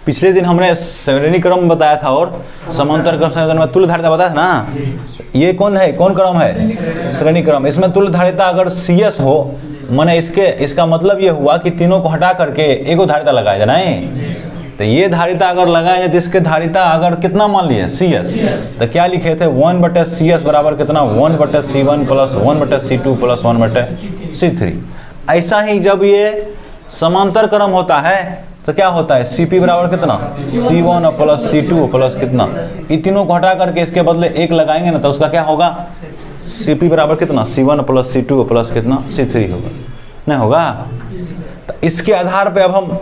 पिछले दिन हमने श्रेणी क्रम बताया था और समांतर क्रम संयोजन में तुल्य धारिता बताया था ना। ये कौन है, कौन क्रम है, श्रेणी क्रम। इसमें तुल्य धारिता अगर CS हो, माने इसका मतलब ये हुआ कि तीनों को हटा करके एक धारिता लगाया जाए नहीं। तो ये धारिता अगर लगाया जाए तो इसके धारिता अगर कितना मान लिए CS, तो क्या लिखे थे 1/CS बराबर कितना 1/C1 plus 1/C2 plus 1/C3। ऐसा ही जब ये समांतर क्रम होता है तो क्या होता है CP बराबर कितना C1 प्लस C2 प्लस कितना, ये तीनों को हटा करके इसके बदले एक लगाएंगे ना तो उसका क्या होगा CP बराबर कितना C1 प्लस C2 प्लस कितना C3 होगा, नहीं होगा। तो इसके आधार पे अब हम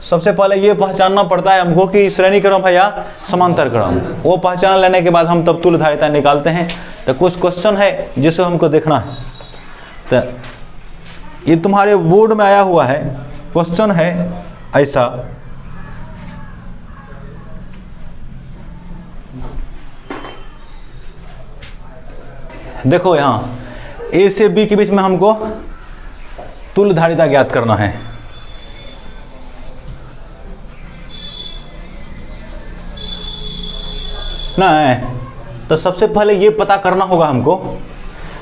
सबसे पहले ये पहचानना पड़ता है हमको कि श्रेणी क्रम है या समांतर क्रम। वो पहचान लेने के बाद हम तब तुल्य धारिता निकालते हैं। तो कुछ क्वेश्चन है जिसे हमको देखना है। तो ये तुम्हारे बोर्ड में आया हुआ है, क्वेश्चन है ऐसा, देखो यहाँ A से B के बीच में हमको तुल्य धारिता ज्ञात करना है। नहीं, तो सबसे पहले ये पता करना होगा हमको।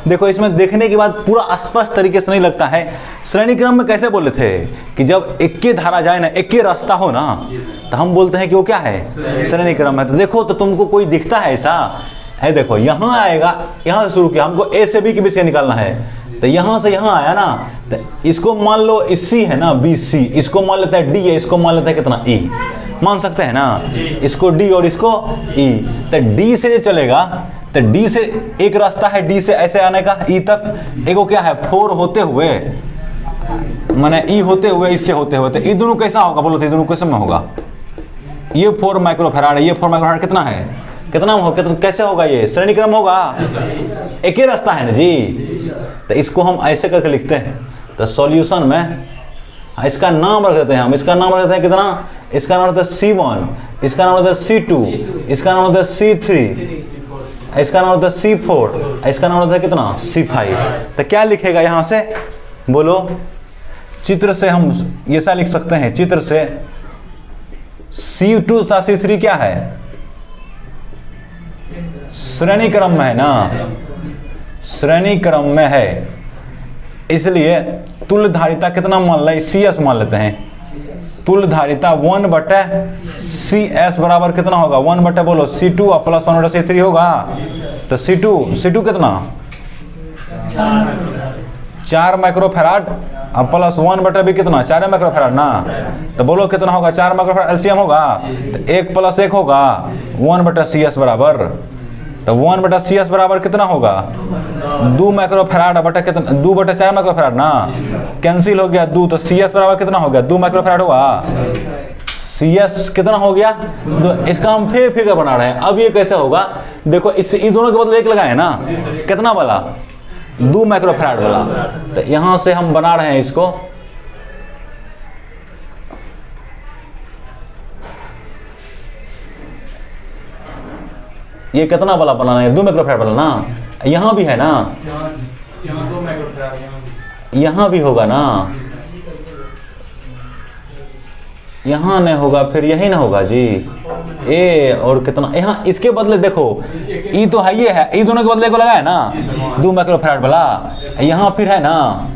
देखो इसमें देखने के बाद पूरा स्पष्ट तरीके से नहीं लगता है। श्रेणी क्रम में कैसे बोले थे कि जब एक के धारा जाए ना, एक के रास्ता हो ना, तो हम बोलते हैं कि वो क्या है श्रेणी क्रम है। तो देखो तो तुमको कोई दिखता है ऐसा है, देखो यहाँ आएगा, यहाँ से शुरू किया, हमको A से B के बीच से निकालना है। तो यहाँ से यहाँ आया ना, तो इसको मान लो C है ना BC, इसको मान लेता है D है, इसको मान लेता है कितना E, मान सकते हैं ना, इसको D और इसको E। तो D से चलेगा तो D से एक रास्ता है, D से ऐसे आने का E तक, एगो क्या है 4 होते हुए, माने E होते हुए इससे होते हुए। तो ये दोनों कैसा होगा बोलो, तो ये दोनों कैसे में होगा, ये 4 माइक्रोफैराड है, ये 4 माइक्रोफैराड कितना है, कितना होगा, तो कैसे होगा, ये श्रेणी क्रम होगा, एक ही रास्ता है ना जी। तो इसको हम ऐसे करके लिखते हैं। तो सॉल्यूशन में इसका नाम रख देते हैं हम, इसका नाम रख देते हैं कितना, इसका नाम रहता है C1, इसका नाम रहता है C2, इसका नाम रहता है C3, इसका नाम होता है C4, इसका नाम होता है कितना C5। तो क्या लिखेगा यहाँ से बोलो, चित्र से हम ये सा लिख सकते हैं, चित्र से C2 तथा C3 क्या है, श्रेणी क्रम में है ना, श्रेणी क्रम में है, इसलिए तुल्य धारिता कितना मान ले CS मान लेते हैं। तुल्य धारिता 1/CS बराबर कितना होगा 1/ बोलो C2 प्लस 1/C3 होगा। तो C2 कितना 4 माइक्रोफैराड अब प्लस 1/B कितना 4 माइक्रोफैराड ना। तो बोलो कितना होगा 4 माइक्रोफैराड एलसीएम होगा, तो 1 + 1 होगा 1/CS बराबर। तो 1/CS बराबर कितना होगा 2 माइक्रोफैराड बटा कितना 2/4 माइक्रोफैराड ना, कैंसिल हो गया 2। तो CS बराबर कितना हो गया 2 माइक्रोफैराड हुआ। CS कितना हो गया, तो इसका हम फिर फिगर बना रहे हैं। अब ये कैसे होगा, देखो इस दोनों के बदले एक लगाए ना, कितना वाला 2 माइक्रोफैराड वाला। तो यहां से हम बना रहे हैं इसको, ये कितना वाला बनाना है 2 माइक्रोफैराड वाला ना, यहाँ भी है ना, यहाँ 2 माइक्रोफैराड, यहाँ भी होगा ना, यहाँ नहीं होगा, फिर यही ना होगा जी ए, और कितना यहाँ इसके बदले देखो ई तो है, ये है, ई दोनों के बदले को लगा है ना 2 माइक्रोफैराड वाला, यहाँ फिर है ना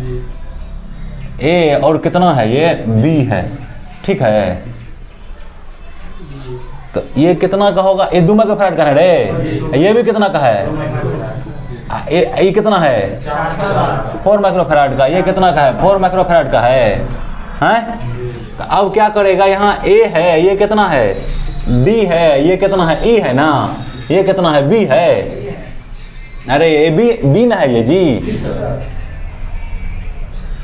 ए, और कितना है ये बी है, ठीक है। तो ये कितना का होगा, ये 2 माइक्रोफैराड का है रे, ये भी कितना का है, ये कितना है 4 माइक्रोफैराड का, ये कितना का है 4 माइक्रोफैराड का है, हैं? तो अब क्या करेगा, यहाँ ए है, ये कितना है डी है, ये कितना है ई है ना, ये कितना है बी है, अरे ये बी ना है ये जी।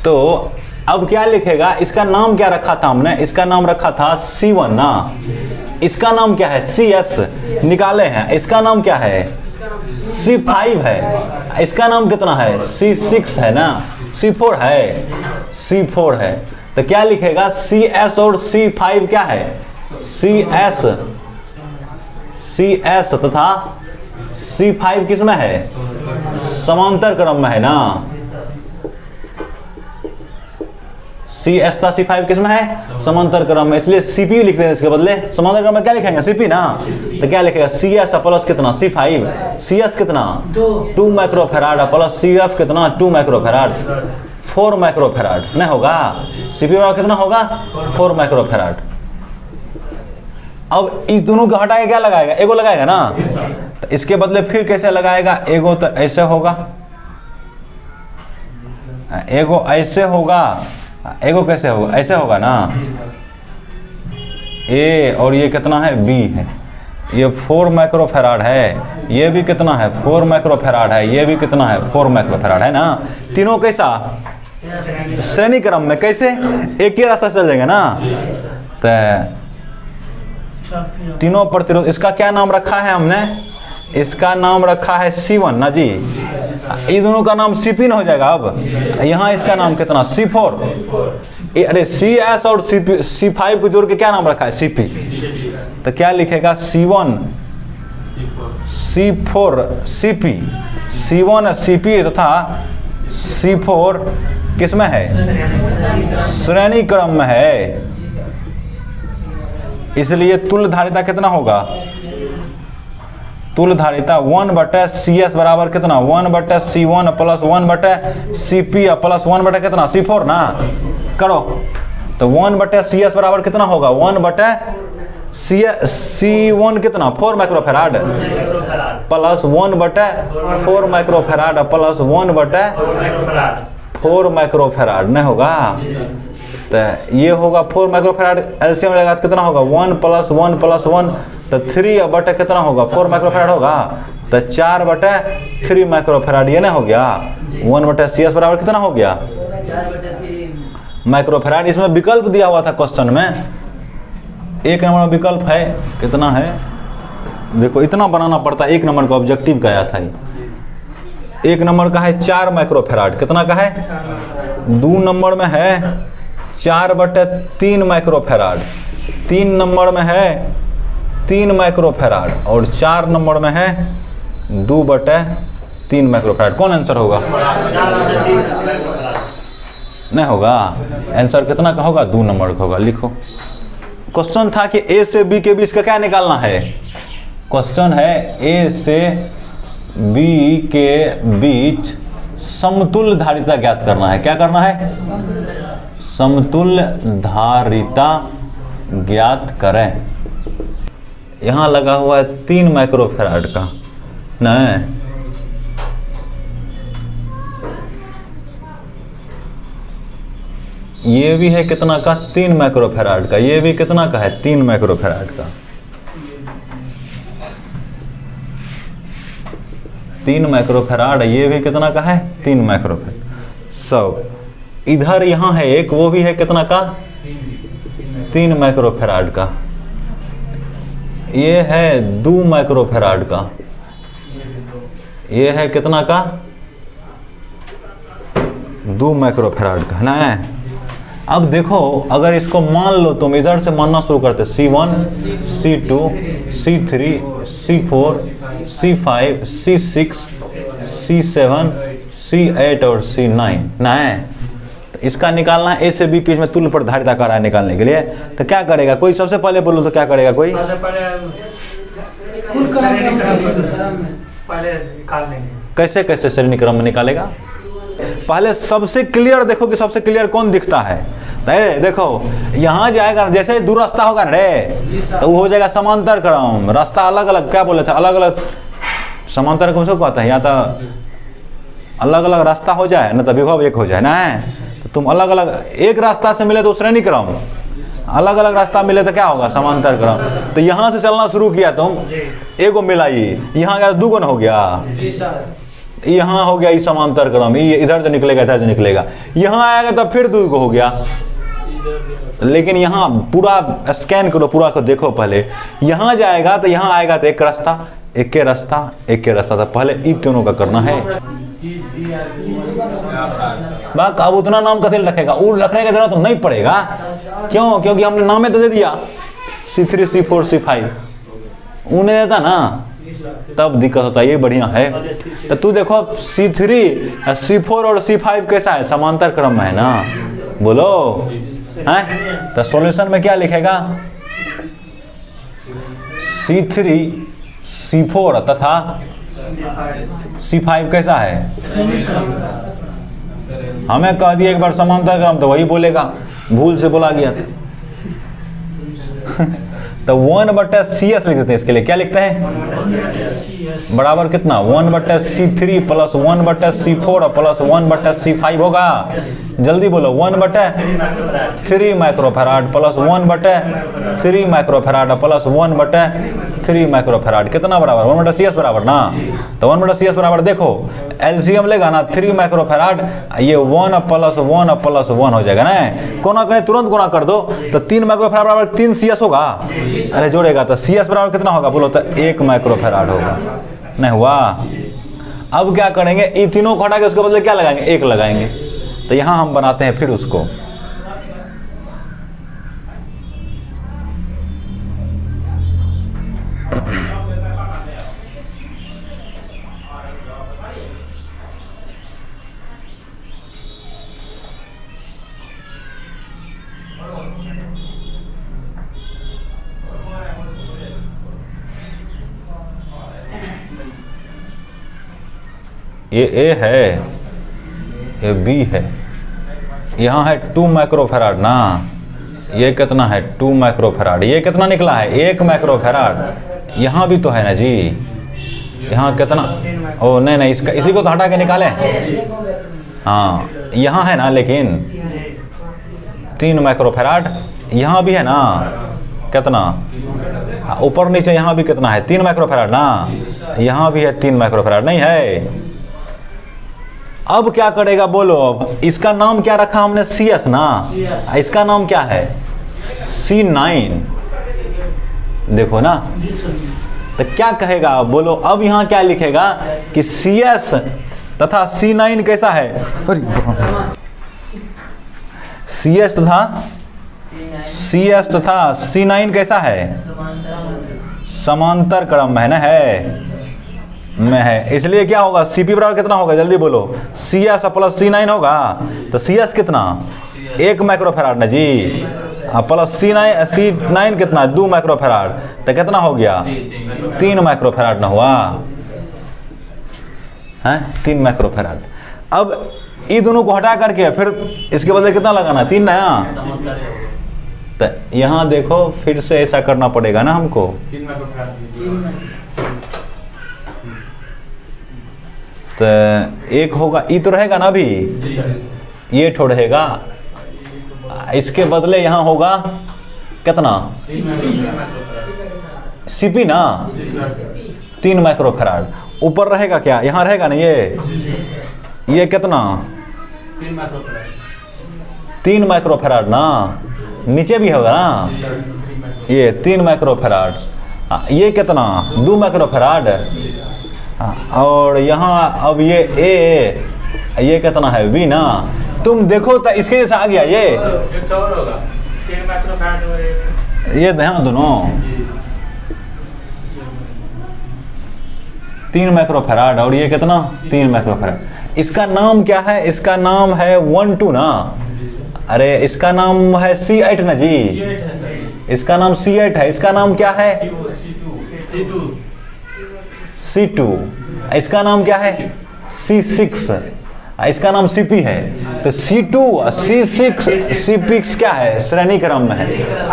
तो अब क्या लिखेगा, इसका नाम क्या रखा था हमने, इसका नाम रखा था C1 ना, इसका नाम क्या है CS निकाले हैं, इसका नाम क्या है C5 है, इसका नाम कितना है C6 है ना, C4 है। तो क्या लिखेगा CS और C5 क्या है CS तथा C5 किस में है, समांतर क्रम में है ना, सी एस था C5 किस में है? समांतर क्रम में, इसलिए CPU लिख देंगे इसके बदले। समांतर क्रम में क्या लिखेंगे? CP ना, तो क्या लिखेगा? CS प्लस कितना? C5। CS कितना? 2 माइक्रोफैराड प्लस CF कितना? 2 माइक्रोफैराड, 4 माइक्रोफैराड नहीं होगा? CP बराबर कितना होगा? 4 माइक्रोफैराड। अब इस दोनों को हटाएगा, क्या लगाएगा? एगो लगाएगा ना, तो इसके बदले फिर कैसे लगाएगा? एगो तो ऐसे होगा, एगो ऐसे होगा, एगो कैसे होगा? ऐसे होगा ना, ए और ये कितना है? बी है, ये 4 माइक्रोफैराड है, ये भी कितना है? 4 माइक्रोफैराड है, ये भी कितना है? 4 माइक्रोफैराड है ना। तीनों कैसा? श्रेणी क्रम में। कैसे? एक ही रास्ता चल जाएगा ना, तो तीनों प्रतिरोध। इसका क्या नाम रखा है हमने? इसका नाम रखा है C1 ना जी। ये दोनों का नाम CP ना हो जाएगा। अब यहाँ इसका नाम कितना? C4। अरे CS और C5 को जोड़ के क्या नाम रखा है? CP। तो क्या लिखेगा? C1 C4 CP, C1 CP तथा C4 किस में है? श्रेणी क्रम में है। इसलिए तुल्य धारिता कितना होगा? तुल्य धारिता 1/CS बराबर कितना? 1/C1 प्लस 1/CP प्लस 1/ कितना? C4 ना। करो तो 1/CS बराबर कितना होगा? 1/C1 कितना? 4 microfarad plus 1/4 microfarad plus 1/4 microfarad नहीं होगा? तो ये होगा 4 माइक्रोफैराड, एलसीएम लगा कितना होगा? 1 + 1 + 1, तो 3 कितना होगा? 4 माइक्रोफैराड होगा, तो 4/3 माइक्रोफैराड। ये नहीं हो गया? 1/CS बराबर कितना हो गया? माइक्रोफैराड। इसमें विकल्प दिया हुआ था क्वेश्चन में, 1 नंबर विकल्प है, कितना है देखो, इतना बनाना पड़ता है। 1 नंबर का ऑब्जेक्टिव का आया था, 1 नंबर का है 4 माइक्रोफैराड। कितना का है? 2 नंबर में है 4/3 माइक्रोफैराड, 3 नंबर में है 3 माइक्रोफैराड और 4 नंबर में है 2/3 माइक्रोफैराड। कौन आंसर होगा? नहीं होगा। आंसर कितना का होगा? 2 नंबर का होगा। लिखो, क्वेश्चन था कि ए से बी के बीच का क्या निकालना है? क्वेश्चन है ए से बी के बीच समतुल्य धारिता ज्ञात करना है। क्या करना है? समतुल्य धारिता ज्ञात करें। यहां लगा हुआ है 3 माइक्रोफैराड का, नहीं ये भी है कितना का? 3 माइक्रोफैराड का। ये भी कितना का है? 3 माइक्रोफैराड का। 3 माइक्रोफैराड, ये भी कितना का है? 3 माइक्रोफैराड। सब इधर यहाँ है एक, वो भी है कितना का? 3 माइक्रोफैराड का। ये है 2 माइक्रोफैराड का। ये है कितना का? 2 माइक्रोफैराड का, है ना। अब देखो, अगर इसको मान लो तुम, इधर से मानना शुरू करते C1 C2 C3 C4 C5 C6 C7 C8 और C9 ना। इसका निकालना है। ए से बी बीच में तुल्य पर धारिता कर रहा है निकालने के लिए, तो क्या करेगा कोई? सबसे पहले बोलो तो क्या करेगा कोई? कैसे कैसे श्रेणी क्रम में निकालेगा? पहले सबसे क्लियर देखो कि सबसे क्लियर कौन दिखता है। देखो यहाँ जाएगा, जैसे दूर रास्ता होगा रे तो वो हो जाएगा समांतर क्रम। रास्ता अलग अलग, क्या बोले थे? अलग अलग समांतर क्रम से कहता है। या तो अलग अलग रास्ता हो जाए ना, तो विभव एक हो जाए ना। तो तुम अलग अलग एक रास्ता से मिले तो श्रेणी क्रम, अलग अलग रास्ता मिले तो क्या होगा? समांतर क्रम। तो यहाँ से चलना शुरू किया तुम, एगो मिला, ये यहाँ गया 2 गुना हो गया, यहाँ हो गया ये समांतर क्रम। ये इधर से निकलेगा, इधर से निकलेगा, यहाँ आएगा तो फिर 2 हो गया। लेकिन यहाँ पूरा स्कैन करो, पूरा को देखो। पहले यहाँ जाएगा तो यहाँ आएगा तो एक रास्ता, एक के रास्ता, एक के रास्ता। तो पहले इन दोनों का करना है। बात अब उतना नाम कैसे रखेगा? वो रखने की जरूरत तो नहीं पड़ेगा। क्यों? क्योंकि हमने नाम तो दे दिया C3 C4 C5, उन्हें देता ना, तब दिक्कत होता है। ये बढ़िया है। तो तू देखो C3 C4 और C5 कैसा है? समांतर क्रम में है ना। बोलो हैं। तो सॉल्यूशन में क्या लिखेगा? C3 C4 तथा C5 कैसा है? हमें कह दिया एक बार समांतर क्रम, तो वही बोलेगा, भूल से बोला गया था। तो 1/CS लिख देते हैं। इसके लिए क्या लिखते हैं? बराबर कितना? 1/C3 plus 1/C4 plus 1/C5 होगा। जल्दी बोलो। 1/3 microfarad plus 1/3 microfarad plus 1/3 microfarad कितना बराबर? 1/CS बराबर ना। तो 1/CS बराबर देखो एलसीएम लेगा ना 3 माइक्रोफैराड, ये 1 प्लस 1 प्लस 1 हो जाएगा ना। कोना करें तुरंत गुणा कर दो तो 3 माइक्रोफैराड बराबर 3 CS होगा। अरे जोड़ेगा तो CS बराबर कितना होगा बोलो? तो 1 माइक्रोफैराड होगा। नहीं हुआ? अब क्या करेंगे? इन तीनों को हटा के उसके बदले क्या लगाएंगे? 1 लगाएंगे। तो यहां हम बनाते हैं फिर उसको। ये A है, ये B है, यहाँ है 2 माइक्रोफैराड ना। ये कितना है? 2 माइक्रोफैराड। ये कितना निकला है? 1 माइक्रोफैराड। यहाँ भी तो है ना जी। यहाँ कितना? ओ नहीं नहीं, इसका इसी को तो हटा के निकालें। हाँ यहाँ है ना, लेकिन 3 माइक्रोफैराड। यहाँ भी है ना, कितना? ऊपर नीचे यहाँ भी कितना है? 3 माइक्रोफैराड ना। यहाँ भी है 3 माइक्रोफैराड, नहीं है? अब क्या करेगा बोलो? अब इसका नाम क्या रखा हमने? CS ना। इसका नाम क्या है? C9। देखो ना, तो क्या कहेगा बोलो? अब यहाँ क्या लिखेगा कि CS तथा C9 कैसा है? CS तथा C9 कैसा है? समांतर क्रम है ना, है में है। इसलिए क्या होगा? CP बराबर कितना होगा? जल्दी बोलो। CS प्लस C9 होगा। तो CS कितना? 1 माइक्रोफैराड ना जी। प्लस C9 कितना? 2 माइक्रोफैराड। तो कितना हो गया? 3 माइक्रोफैराड ना हुआ है? 3 माइक्रोफैराड। अब ये दोनों को हटा करके फिर इसके बदले कितना लगाना? 3 नया। तो यहाँ देखो फिर से ऐसा करना पड़ेगा ना हमको। 3 माइक्रोफैराड। तो 1 होगा, ई तो रहेगा ना अभी, ये ठो रहेगा। इसके बदले यहाँ होगा कितना? CP ना, 3 माइक्रोफैराड। ऊपर रहेगा क्या? यहाँ रहेगा ना ये कितना? 3 माइक्रोफैराड ना। नीचे भी होगा ना, ये 3 माइक्रोफैराड। ये कितना? 2 माइक्रोफैराड। और यहाँ अब ये A, ये कितना है? B ना। तुम देखो तो इसके जैसा आ गया ये ध्यान दोनों 3 माइक्रोफैराड और ये कितना? 3 माइक्रोफैराड। इसका नाम क्या है? इसका नाम है 1-2 ना। अरे इसका नाम है C8 ना जी। इसका नाम C8 है। इसका नाम क्या है? C2। इसका नाम क्या है? C6। इसका नाम CP है। तो C2 C6 CP क्या है? श्रेणी क्रम में है।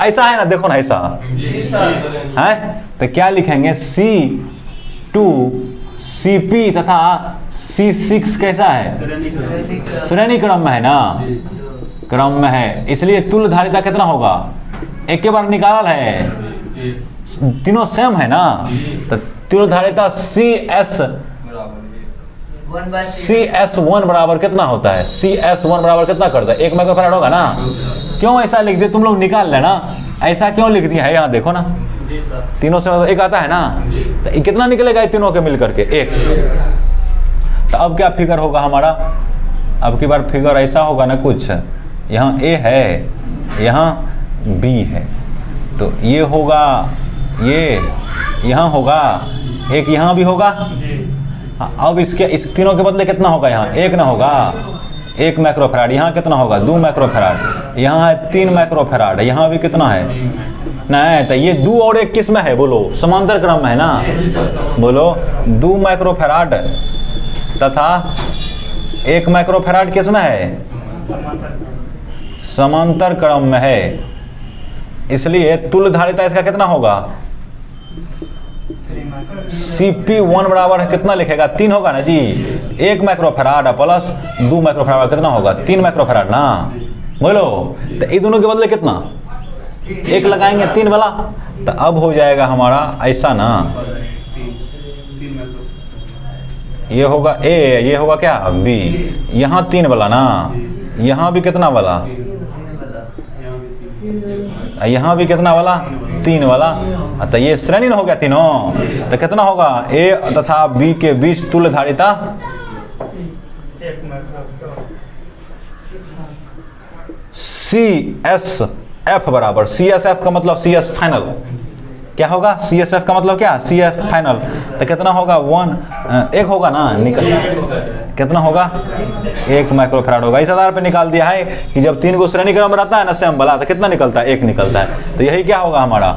ऐसा है ना, देखो ना ऐसा है। तो क्या लिखेंगे? C2 CP तथा C6 कैसा है? श्रेणी क्रम में है ना, क्रम में है। इसलिए तुल्य धारिता कितना होगा? एक के बार निकाल है, तीनों सेम है ना। तो तुल्य धारिता CS1 बराबर कितना होता है? CS1 बराबर कितना करता है? 1 माइक्रोफैराड होगा ना। क्यों ऐसा लिख दिया? तुम लोग निकाल लेना। ऐसा क्यों लिख दिया है? यहाँ देखो ना, तीनों से एक आता है ना। तो कितना निकलेगा तीनों के मिलकर के? 1। तो अब क्या फिगर होगा हमारा? अब की बार फिगर ऐसा होगा ना कुछ, यहाँ A है, यहाँ B है। तो ये होगा, ये यहाँ होगा, एक यहाँ भी होगा। अब इस तीनों के बदले कितना होगा? यहाँ 1 ना होगा, 1 माइक्रोफैराड, यहाँ कितना होगा 2 माइक्रोफैराड, यहाँ है 3 माइक्रोफैराड, यहाँ भी कितना है नहीं, तो ये 2 और 1 किस में है बोलो, समांतर क्रम में है ना, बोलो 2 माइक्रोफैराड तथा 1 माइक्रोफैराड किस में है, समांतर क्रम में है, इसलिए तुल्य धारिता इसका कितना होगा, Cp1 बराबर है कितना लिखेगा 3 होगा ना जी, 1 माइक्रोफैराड प्लस 2 माइक्रोफैराड कितना होगा 3 माइक्रोफैराड ना, बोलो। तो ये दोनों के बदले कितना 1 लगाएंगे 3 वाला, तो अब हो जाएगा हमारा ऐसा ना, ये होगा A, ये होगा क्या B, यहाँ 3 वाला ना, यहाँ भी कितना वाला, यहाँ भी कितना वाला 3 वाला, तो ये श्रेणी न हो गया तीनों, तो कितना होगा A तथा B के बीच तुल्य धारिता CSF बराबर, CSF का मतलब CS फाइनल क्या होगा, CSF का मतलब क्या CF फाइनल, तो कितना होगा 1 होगा ना, निकल कितना होगा 1 माइक्रोफैराड होगा। इस आधार पे निकाल दिया है कि जब 3 को श्रेणी क्रम रहता है ना सेम वाला, तो कितना निकलता है 1 निकलता है, तो यही क्या होगा हमारा